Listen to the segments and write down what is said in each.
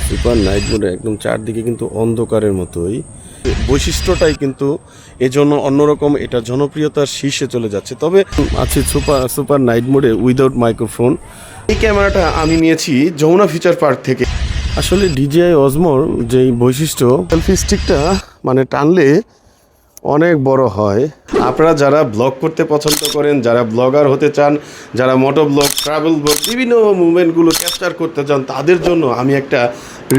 Super night মোডে একদম চারদিকে কিন্তু অন্ধকারের মতোই বৈশিষ্ট্যটাই কিন্তু এজন্য অন্যরকম, এটা জনপ্রিয়তার শীর্ষে চলে যাচ্ছে। তবে আছে সুপার নাইট মোডে উইদাউট মাইক্রোফোন। এই ক্যামেরাটা আমি নিয়েছি যমুনা ফিচার পার্ক থেকে। আসলে DJI Osmo-র যেই বৈশিষ্ট্য, সেলফি স্টিকটা মানে টানলে অনেক বড় হয়। আপনারা যারা ব্লগ করতে পছন্দ করেন, যারা ব্লগার হতে চান, যারা মোটো ব্লগ, ট্রাভেল ব্লগ, বিভিন্ন মুভমেন্টগুলো ক্যাপচার করতে চান, তাদের জন্য আমি একটা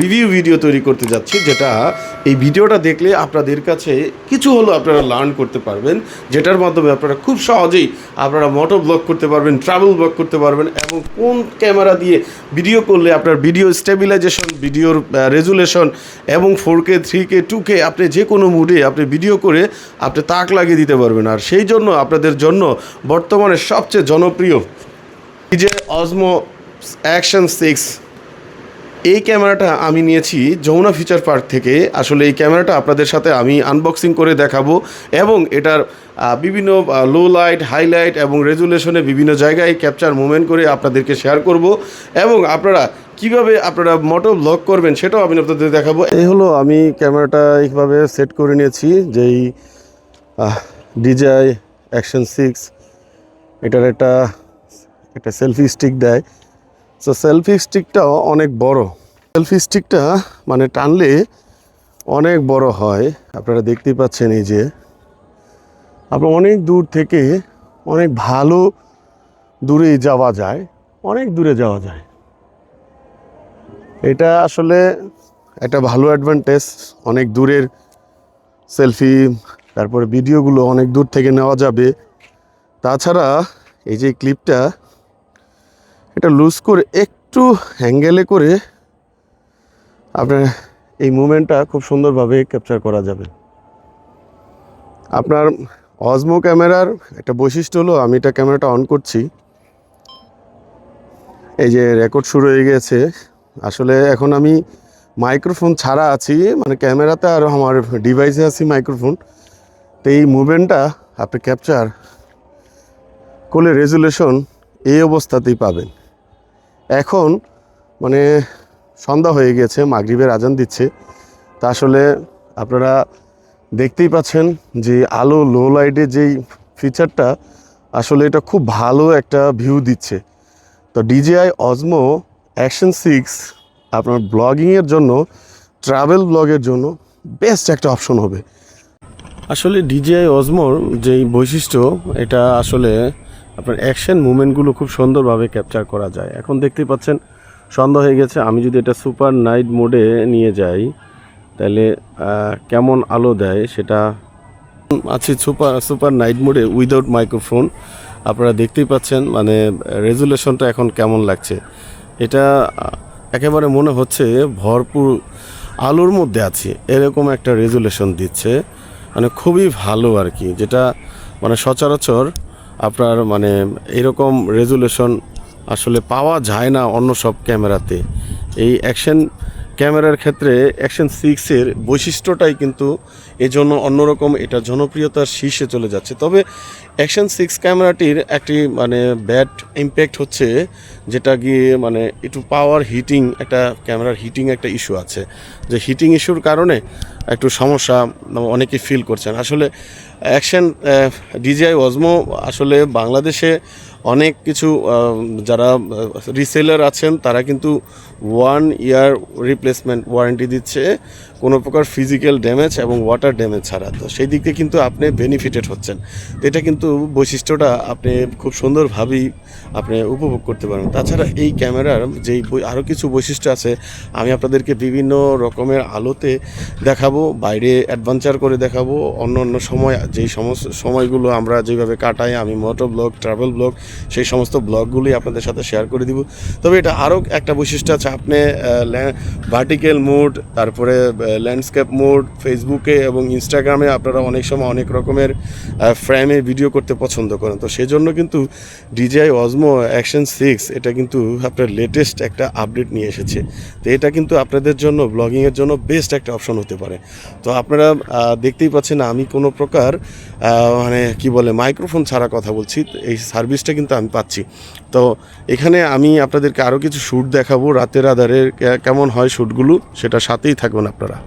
রিভিউ ভিডিও তৈরি করতে যাচ্ছি, যেটা এই ভিডিওটা দেখলে আপনাদের কাছে কিছু হলো আপনারা লার্ন করতে পারবেন, যেটার মাধ্যমে আপনারা খুব সহজেই আপনারা মোটো ব্লগ করতে পারবেন, ট্রাভেল ব্লগ করতে পারবেন, এবং কোন ক্যামেরা দিয়ে ভিডিও করলে আপনার ভিডিও স্টেবিলাইজেশন, ভিডিওর রেজুলেশন এবং 4K 3K 2K আপনি যে কোনো মুডে আপনি ভিডিও করে আপনি তাক লাগিয়ে দিতে পারবেন। আর সেই জন্য আপনাদের জন্য বর্তমানে সবচেয়ে জনপ্রিয় DJI Osmo Action 6 এই ক্যামেরাটা আমি নিয়েছি যমুনা ফিচার পার্ক থেকে। আসলে এই ক্যামেরাটা আপনাদের সাথে আমি আনবক্সিং করে দেখাবো এবং এটার বিভিন্ন লো লাইট, হাইলাইট এবং রেজুলেশনে বিভিন্ন জায়গায় ক্যাপচার মুভমেন্ট করে আপনাদেরকে শেয়ার করব, এবং আপনারা কিভাবে আপনারা মোটো ব্লগ করবেন সেটাও আমি আপনাদের দেখাবো। এই হলো আমি ক্যামেরাটা এইভাবে সেট করে নিয়েছি, যেই DJI Action 6 এটার একটা সেলফি স্টিক দেয়। সো সেলফি স্টিকটাও অনেক বড়। সেলফি স্টিকটা মানে টানলে অনেক বড় হয়, আপনারা দেখতেই পাচ্ছেন। এই যে আপনার অনেক দূর থেকে অনেক ভালো দূরে যাওয়া যায়, অনেক দূরে যাওয়া যায়। এটা আসলে একটা ভালো অ্যাডভান্টেজ। অনেক দূরের সেলফি, তারপরে ভিডিওগুলো অনেক দূর থেকে নেওয়া যাবে। তাছাড়া এই যে ক্লিপটা, এটা লুজ করে একটু অ্যাঙ্গেলে করে আপনার এই মুভমেন্টটা খুব সুন্দরভাবে ক্যাপচার করা যাবে। আপনার অজমো ক্যামেরার একটা বৈশিষ্ট্য হলো, আমি এটা ক্যামেরাটা অন করছি, এই যে রেকর্ড শুরু হয়ে গেছে। আসলে এখন আমি মাইক্রোফোন ছাড়া আছি, মানে ক্যামেরাতে আর আমার ডিভাইসে আছি মাইক্রোফোন। তো এই মুভমেন্টটা আপনি ক্যাপচার করলে রেজুলেশন এই অবস্থাতেই পাবেন। এখন মানে সন্ধ্যা হয়ে গেছে, মাগরিবের আজান দিচ্ছে। তা আসলে আপনারা দেখতেই পাচ্ছেন যে আলো লো লাইটের যেই ফিচারটা, আসলে এটা খুব ভালো একটা ভিউ দিচ্ছে। তো DJI Osmo Action 6 আপনার ব্লগিংয়ের জন্য, ট্রাভেল ব্লগের জন্য বেস্ট একটা অপশন হবে। আসলে DJI Osmo-র যেই বৈশিষ্ট্য, এটা আসলে আপনার অ্যাকশন মুভমেন্টগুলো খুব সুন্দরভাবে ক্যাপচার করা যায়। এখন দেখতেই পাচ্ছেন সন্ধ্যা হয়ে গেছে। আমি যদি এটা সুপার নাইট মোডে নিয়ে যাই তাহলে কেমন আলো দেয় সেটা আছে। সুপার নাইট মোডে উইদাউট মাইক্রোফোন আপনারা দেখতেই পাচ্ছেন, মানে রেজুলেশনটা এখন কেমন লাগছে। এটা একেবারে মনে হচ্ছে ভরপুর আলোর মধ্যে আছে, এরকম একটা রেজুলেশন দিচ্ছে, মানে খুবই ভালো আর কি, যেটা মানে সচরাচর আপনার মানে এরকম রেজুলেশন আসলে পাওয়া যায় না অন্য সব ক্যামেরাতে। এই অ্যাকশন ক্যামেরার ক্ষেত্রে অ্যাকশন 6-এর বৈশিষ্ট্যটাই কিন্তু এজন্য অন্যরকম, এটা জনপ্রিয়তার শীর্ষে চলে যাচ্ছে। তবে অ্যাকশন 6 ক্যামেরাটির একটি মানে ব্যাড ইম্প্যাক্ট হচ্ছে, যেটা গিয়ে মানে একটু পাওয়ার হিটিং, একটা ক্যামেরার হিটিং একটা ইস্যু আছে, যে হিটিং ইস্যুর কারণে একটু সমস্যা অনেকে ফিল করছেন। আসলে অ্যাকশন DJI Osmo আসলে বাংলাদেশে অনেক কিছু যারা রিসেলার আছেন তারা কিন্তু 1 ইয়ার রিপ্লেসমেন্ট ওয়ারেন্টি দিচ্ছে, কোনো প্রকার ফিজিক্যাল ড্যামেজ এবং ওয়াটার ড্যামেজ ছাড়া। তো সেই দিক থেকে কিন্তু আপনি বেনিফিটেড হচ্ছেন। তো এটা কিন্তু বৈশিষ্ট্যটা আপনি খুব সুন্দরভাবেই আপনি উপভোগ করতে পারেন। তাছাড়া এই ক্যামেরার যেই আরও কিছু বৈশিষ্ট্য আছে, আমি আপনাদেরকে বিভিন্ন রকমের আলোতে দেখাবো, বাইরে অ্যাডভেঞ্চার করে দেখাবো, অন্য অন্য সময় যেই সমস্ত সময়গুলো আমরা যেভাবে কাটাই, আমি মোটো ব্লগ, ট্রাভেল ব্লগ, সেই সমস্ত ব্লগগুলি আপনাদের সাথে শেয়ার করে দিব। তবে এটা আরও একটা বৈশিষ্ট্য আছে, আপনি ভার্টিক্যাল মোড, তারপরে ল্যান্ডস্কেপ মোড, ফেসবুকে এবং ইনস্টাগ্রামে আপনারা অনেক সময় অনেক রকমের ফ্রেমে ভিডিও করতে পছন্দ করেন। তো সেজন্য কিন্তু DJI Osmo Action 6 এটা কিন্তু আপনার লেটেস্ট একটা আপডেট নিয়ে এসেছে। তো এটা কিন্তু আপনাদের জন্য ব্লগিংয়ের জন্য বেস্ট একটা অপশন হতে পারে। তো আপনারা দেখতেই পাচ্ছেন আমি কোনো প্রকার মানে কি বলে মাইক্রোফোন ছাড়া কথা বলছি, এই সার্ভিসটা কিন্তু আমি পাচ্ছি। তো এখানে আমি আপনাদেরকে আরও কিছু শ্যুট দেখাবো রাতের আধারে কেমন হয় শ্যুটগুলো, সেটা সাথেই থাকবেন আপনারা।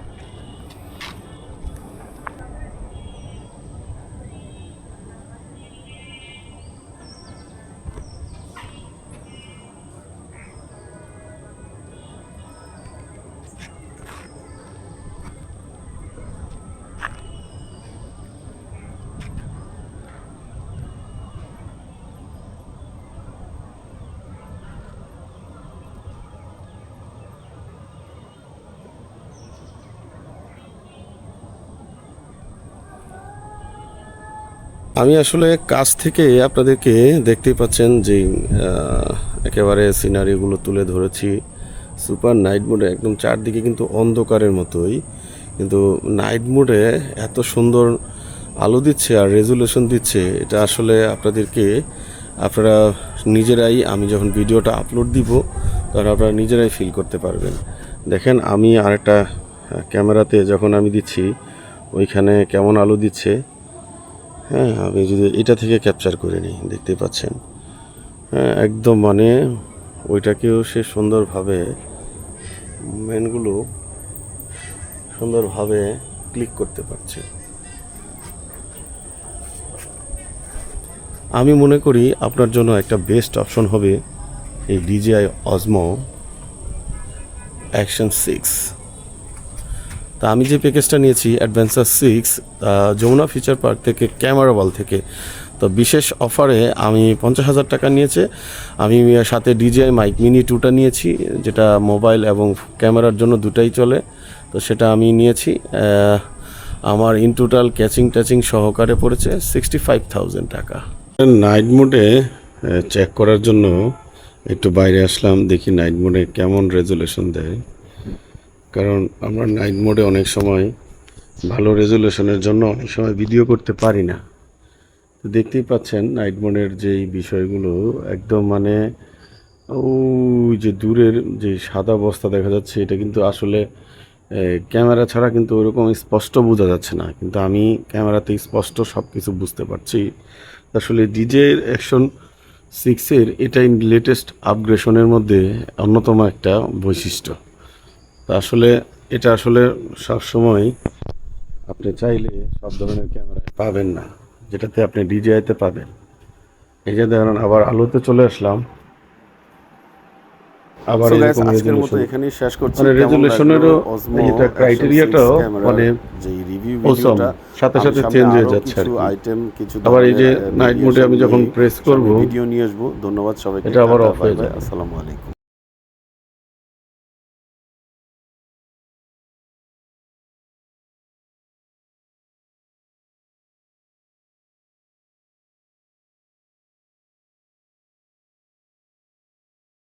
আমি আসলে কাছ থেকে আপনাদেরকে দেখতেই পাচ্ছেন যে একেবারে সিনারিগুলো তুলে ধরেছি সুপার নাইট মোডে, একদম চারদিকে কিন্তু অন্ধকারের মতোই, কিন্তু নাইট মোডে এত সুন্দর আলো দিচ্ছে আর রেজুলেশন দিচ্ছে, এটা আসলে আপনারা নিজেরাই, আমি যখন ভিডিওটা আপলোড দিব তখন আপনারা নিজেরাই ফিল করতে পারবেন। দেখেন আমি আরেকটা ক্যামেরাতে যখন আমি দিচ্ছি ওইখানে কেমন আলো দিচ্ছে। হ্যাঁ, আমি যদি এটা থেকে ক্যাপচার করে নিই, দেখতে পাচ্ছেন হ্যাঁ একদম মানে ওইটাকেও সে সুন্দরভাবে মুভমেন্টগুলো সুন্দরভাবে ক্লিক করতে পারছে। আমি মনে করি আপনার জন্য একটা বেস্ট অপশন হবে এই DJI Osmo Action 6। তা আমি যে প্যাকেজটা নিয়েছি অ্যাডভেঞ্চার 6 যমুনা ফিচার পার্ক থেকে, ক্যামেরা ওয়াল থেকে, তো বিশেষ অফারে আমি 50,000 টাকা নিয়েছে। আমি সাথে DJI মাইক মিনি 2টা নিয়েছি, যেটা মোবাইল এবং ক্যামেরার জন্য দুটাই চলে, তো সেটা আমি নিয়েছি। আমার ইন টোটাল ক্যাচিং ট্যাচিং সহকারে পড়েছে 65,000 টাকা। নাইট মোডে চেক করার জন্য একটু বাইরে আসলাম, দেখি নাইট মোডে কেমন রেজুলেশন দেয়, কারণ আমরা নাইট মোডে অনেক সময় ভালো রেজুলেশনের জন্য অনেক সময় ভিডিও করতে পারি না। তো দেখতেই পাচ্ছেন নাইট মোডের যেই বিষয়গুলো একদম মানে ওই যে দূরের যে সাদা বস্তা দেখা যাচ্ছে, এটা কিন্তু আসলে ক্যামেরা ছাড়া কিন্তু ওইরকম স্পষ্ট বোঝা যাচ্ছে না, কিন্তু আমি ক্যামেরাতে স্পষ্ট সব কিছু বুঝতে পারছি। আসলে DJI Action 6-এর এটাই লেটেস্ট আপগ্রেশনের মধ্যে অন্যতম একটা বৈশিষ্ট্য। তা আসলে এটা আসলে সবসময় আপনি চাইলে সব ধরনের ক্যামেরায় পাবেন না, যেটাতে আপনি DJI-তে পাবেন। এই যে ধরেন আবার আলোতে চলে আসলাম, আবার এরকম রেজুলেশন এখানেই শেষ করছি। মানে রেজুলেশনেরও এটা ক্রাইটেরিয়াটাও মানে যে রিভিউটা সাথে সাথে চেঞ্জ হয়ে যাচ্ছে আর কি। আবার এই যে নাইট মোডে আমি যখন প্রেস করব ভিডিও নিয়ে আসবো। ধন্যবাদ সবাইকে, এটা আবার অফ হয়ে যায়। আসসালামু আলাইকুম।